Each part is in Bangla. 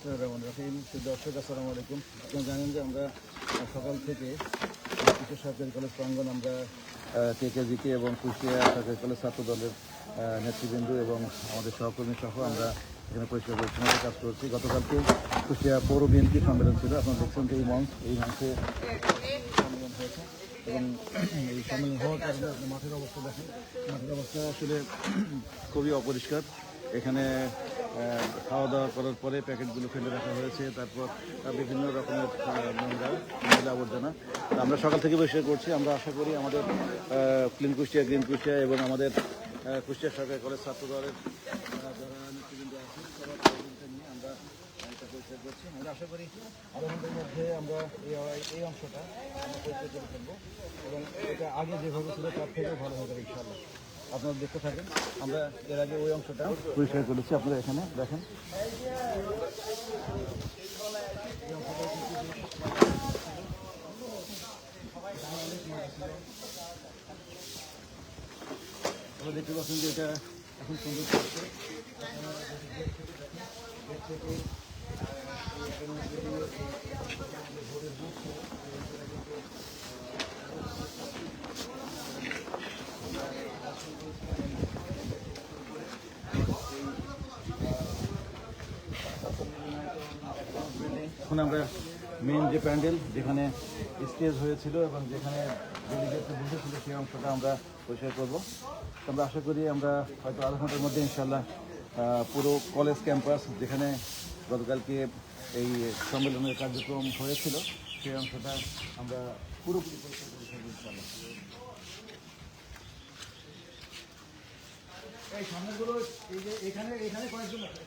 রহিম। দর্শক আসসালামু আলাইকুম। আপনারা জানেন যে আমরা সকাল থেকে কুষ্টিয়া সরকারি কলেজ প্রাঙ্গণ আমরা কেকেজিকে এবং কুষ্টিয়া সরকারি কলেজ ছাত্র দলের নেতৃবৃন্দ এবং আমাদের সহকর্মী সহ আমরা এখানে পরিষ্কার পরিচ্ছন্নতা কাজ করছি। গতকালকে কুষ্টিয়া পৌর বিএনপি সম্মেলন ছিল। আপনারা দেখছেন যে এই মঞ্চে সম্মেলন হয়েছে এবং এই সম্মেলন হওয়ার কারণে আপনি মাঠের অবস্থা দেখেন। মাঠের অবস্থা আসলে খুবই অপরিষ্কার। এখানে খাওয়া দাওয়া করার পরে প্যাকেটগুলো ফেলে রাখা হয়েছে, তারপর বিভিন্ন রকমের নোংরা ময়লা আবর্জনা। আমরা সকাল থেকে পরিষ্কার করছি। আমরা আশা করি আমাদের ক্লিন কুষ্টিয়া, গ্রিন কুষ্টিয়া এবং আমাদের কুষ্টিয়া সরকারি কলেজ ছাত্র দলের যারা নেতৃবৃন্দ আছেন সবার সহযোগিতা নিয়ে আমরা এটা পরিষ্কার করছি। আমরা আশা করি আধা ঘন্টার মধ্যে আমরা এই অংশটা আমরা পরিষ্কার করে ফেলবো এবং এটা আগে যেভাবে ছিল তার থেকেও ভালো হবে ইনশাআল্লাহ। আপনারা দেখতে থাকেন। আমরা এর আগে ওই অংশটা পরিষ্কার করেছি। আপনারা এখানে দেখেন আপনারা দেখতে পাচ্ছেন যে এটা এখন সুন্দর করছে। এখন আমরা মেন যে প্যান্ডেল যেখানে স্টেজ হয়েছিল এবং যেখানে ডেলিগেটরা বসেছিল সেই অংশটা আমরা পরিষ্কার করবো। আমরা আশা করি আমরা হয়তো আধা ঘন্টার মধ্যে ইনশাল্লাহ পুরো কলেজ ক্যাম্পাস যেখানে গতকালকে এই সম্মেলনের কার্যক্রম হয়েছিল সেই অংশটা আমরা পুরোপুরি পরিষ্কার করে ফেলবো ইনশাল্লাহ। এই সামনেগুলো এই যে এখানে কয়েকজন আছে।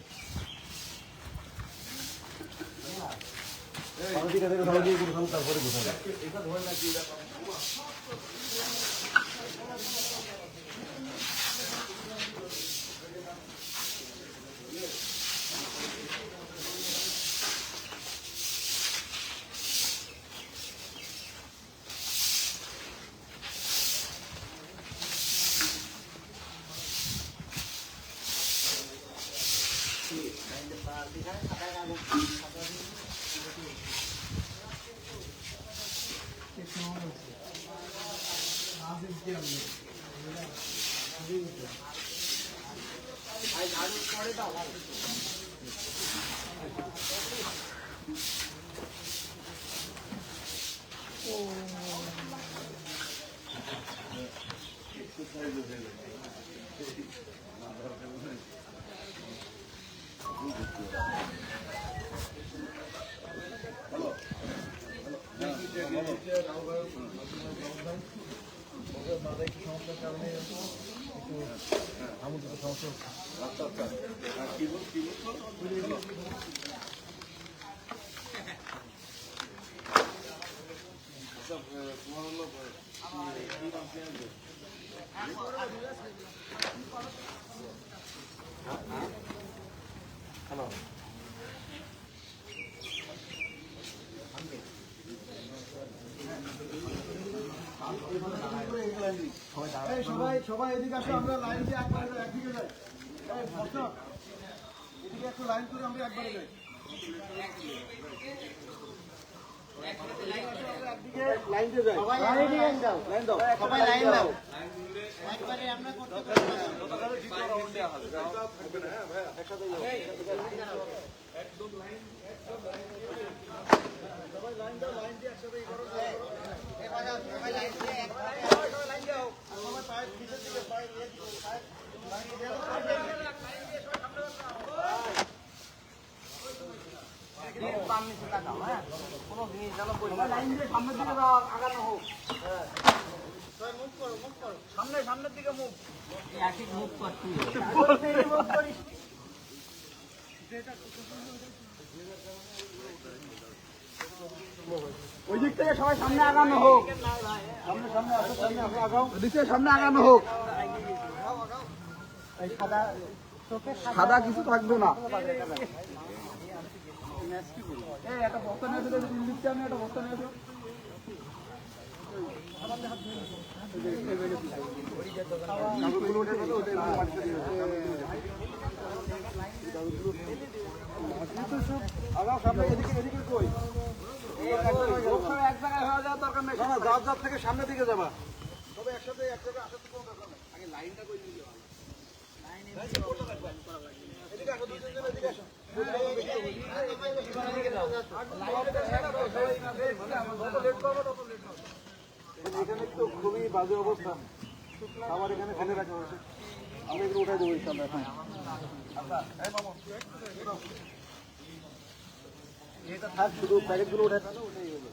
তারপরে সমস্যার কারণে একটু আমন্ত্রিত সমস্যা হ্যালো সবাই এদিকে আসো। আমরা লাইন দিয়ে একবারে একদিকে যাই। এদিকে একটু লাইন করে আমরা একবারে যাই। লাইন দিয়ে যাই। লাইন দাও। সবাই লাইন দাও। একবারে আমরা করতে পারবো না। একসাথে যাও। একদম লাইন সবাই লাইন দাও। লাইন দিয়ে একসাথে করো। সবাই লাইন দিয়ে একবারে লাইন দাও। সবাই পায়ের নিচের দিকে পায়ের লাইন দিয়ে সামনের দিকে মুখ করছি। ওই দিক থেকে সবাই সামনে আগানো হোক। সামনে আগানো হোক। সাদা কিছু থাকবে না। একটা বস্তা নিয়ে আসো। আমি একটা বস্তা নিয়ে আসো। সব আগাও সামনে, এদিকে এদিকে কই এক জায়গায় হয়ে যাওয়ার দরকার নেই, না যার যার থেকে সামনের দিকে যাবা, তবে একসাথে এক জায়গায় আসার তো কোনো দরকার নেই। আগে লাইনটা কই দিলে ভালো, এদিকে আসো, দুই তিনজন এদিকে আসো, এখানে তো খুবই বাজে অবস্থা, আমার এখানে ফেলে রাখা হয়েছে, আমরা এগুলো উঠাই দেবো ইনশাল্লাহ এখন। এটা থাক, শুধু প্যাকেটগুলো উঠাই তাহলে ওটাই হবে।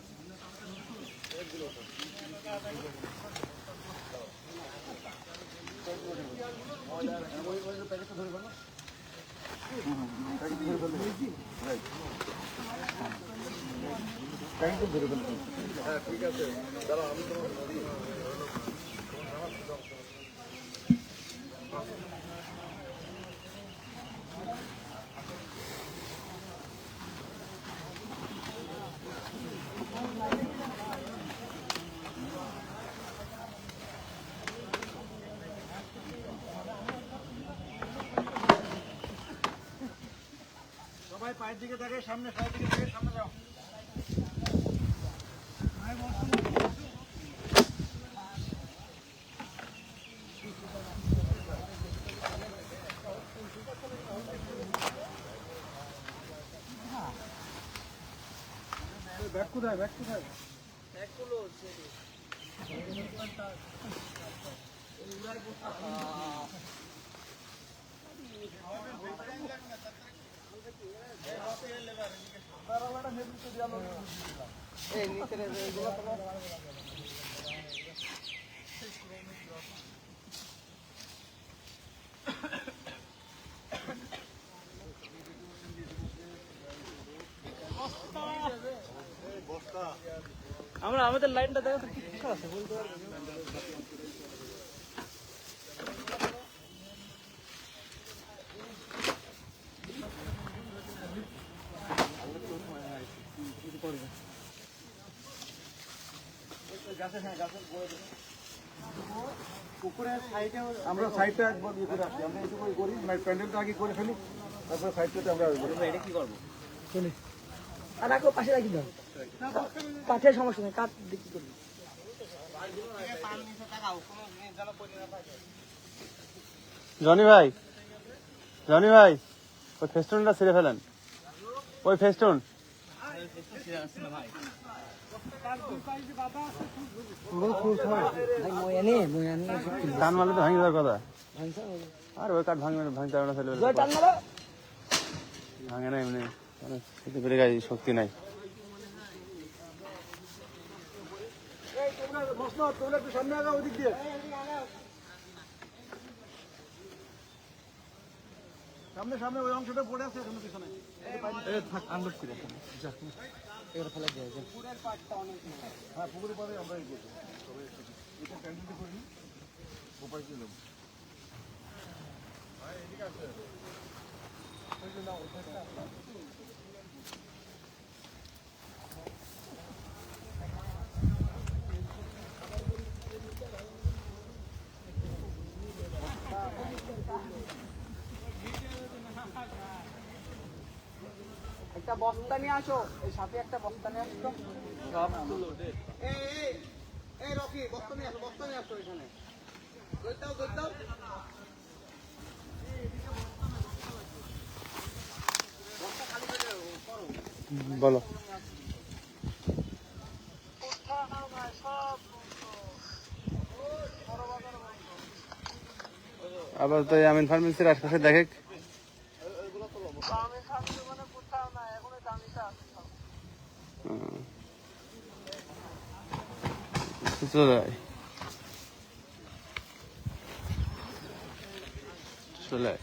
হ্যাঁ ঠিক আছে, দাঁড়াও আমি তোমার সবাই পায়ের দিকে থাকে, সামনে পায়ের দিকে থাকে, সামনে যাও। ব্যাগ কোথায়, ব্যাগ কোথায়? ব্যাগগুলো আমরা আমাদের লাইনটা দেখো তো কিছু আছে বলতে পারবো। আমরা সাইডটা একবার ইয়ে করে আসি, আমরা এইটুকু করি, মানে প্যান্ডেলটা আগে করে ফেলি, তারপরে সাইডটাতে আমরা এটা কি করবো চলি। আর রাখো পাশে রাখি দাও, কাঠের সমস্যা নেই, কাঠ বিক্রি করবি। জনি ভাই, জনি ভাই, ওই ফেস্টুনটা ছিঁড়ে ফেলেন, ওই ফেস্টুন। টান মারলে তো ভাঙে যাওয়ার কথা, আর ওই কাঠ ভাঙতে হবে না, ফেলে ভাঙে না এমনি, বেড়ে গায়ে শক্তি নাই। সামনে আগা ওদিক দিয়ে, সামনে সামনে ওই অংশটা পড়ে আছে, কোনো পিছনে থাক আনলোড করে এবার ফেলে দিয়ে পুকুরের পাড়টা অনেক, হ্যাঁ পুকুরের পাড়ে আমরা এই করবো, তবে এটা ক্যান্টিনটা করিনি উপায় ছিল। ঠিক আছে একটা বস্তা নিয়ে আসো, এই সাথে একটা বস্তা নিয়ে আসো, এই রকি বস্তা নিয়ে আসো, বস্তা নিয়ে আসো এখানে, দাও দাও বলো। আবার তো আমিন ফার্মেসির আশপাশে দেখে চলে যায়, চলে যায়।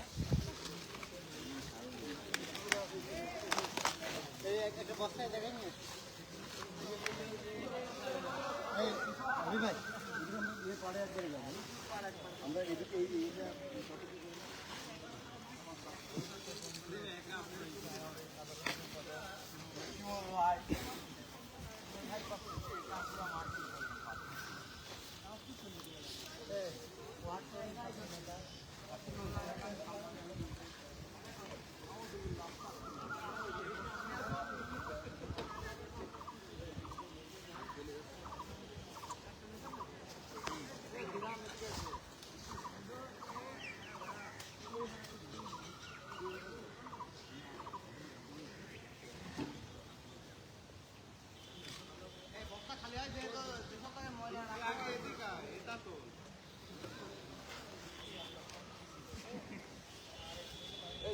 আমরা এদিকে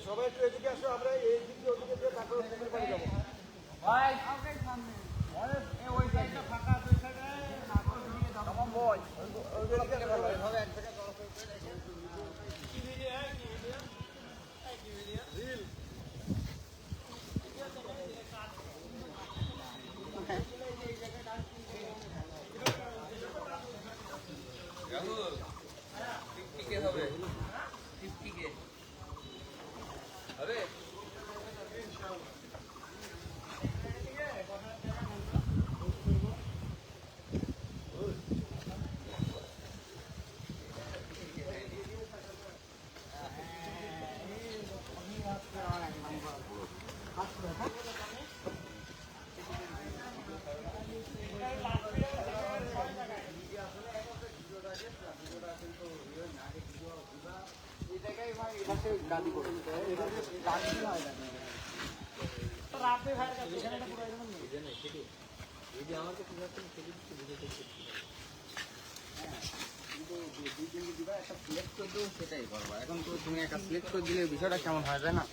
সবাই একটু এদিকে আসো, আমরা এই দিক দিয়ে ওদিকে দিয়ে তারপর পুকুর পাড়ে যাবো। সেটাই করবা। এখন তো তুমি একটা সিলেক্ট করে দিলে বিষয়টা কেমন হয়, তাই না?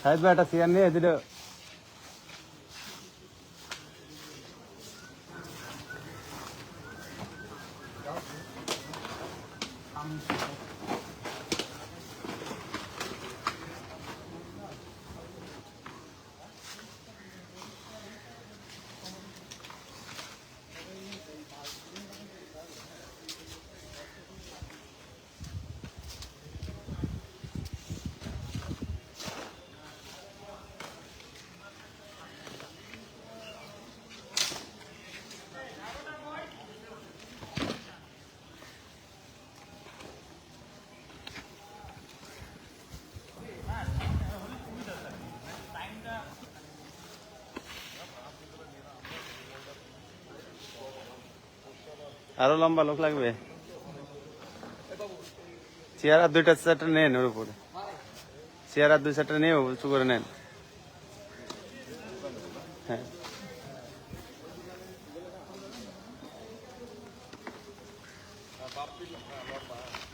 শাহিদ ভাই একটা চেয়ার নিয়ে দিল। আরো লম্বা লোক লাগবে। চেয়ার আর দুইটা চারটা নেন ওর উপরে, চেয়ার আর দুই চারটা নিয়ে উঁচু করে নেন। হ্যাঁ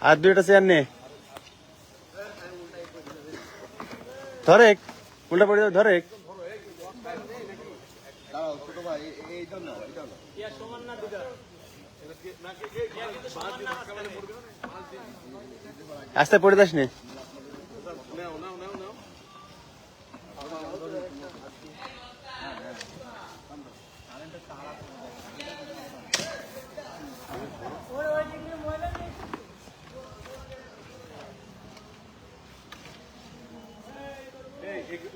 আর দুইটা চেয়ার নে, ধরে উল্টা পড়ে যাবে, ধরে আস্তে পড়ে যাস নি।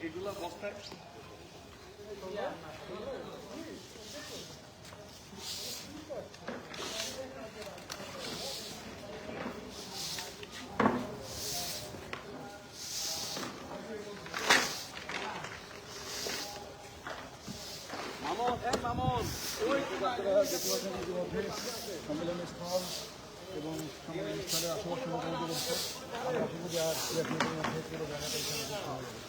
এগুলো বস্তায় সম্মেলন স্থল এবং সম্মেলন স্থলের আশেপাশে মোটামুটি বলছে আমরা আশা করি আর 1 মিনিটের মধ্যে পুরো জায়গাটা এখানে যুক্ত হয়ে যাবে।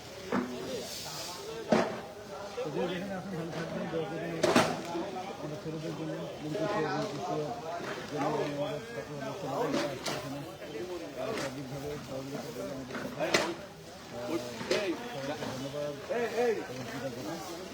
তো যে যেখানে আসুন ভালো থাকবেন, দোয়া করবেন আমাদের ছেলেদের জন্য, লিঙ্কুশিয়া জন্য আমাদের ছাত্র অনুষ্ঠান আসছে এখানে সার্বিকভাবে সহযোগিতা করবেন আমাদের সবাইকে ধন্যবাদ এবং কৃতজ্ঞতা।